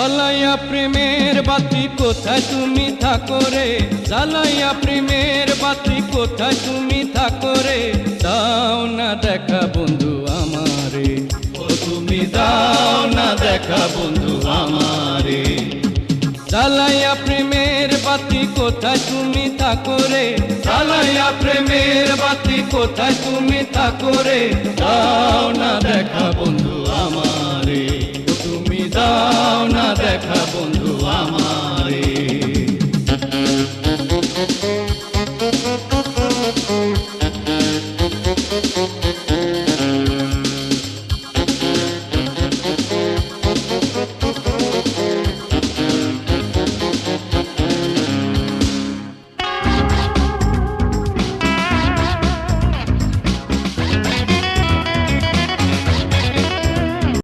জ্বালাইয়া প্রেমের বাতি কোথায় তুমি থাকো রে, জ্বালাইয়া প্রেমের বাতি কোথায় তুমি থাকো রে, দাও না দেখা বন্ধু আমারে, ও তুমি দাও না দেখা বন্ধু আমারে। জ্বালাইয়া প্রেমের বাতি কোথায় তুমি থাকো রে, জ্বালাইয়া প্রেমের বাতি কোথায় তুমি থাকো রে, দাও না দেখা বন্ধু আমার।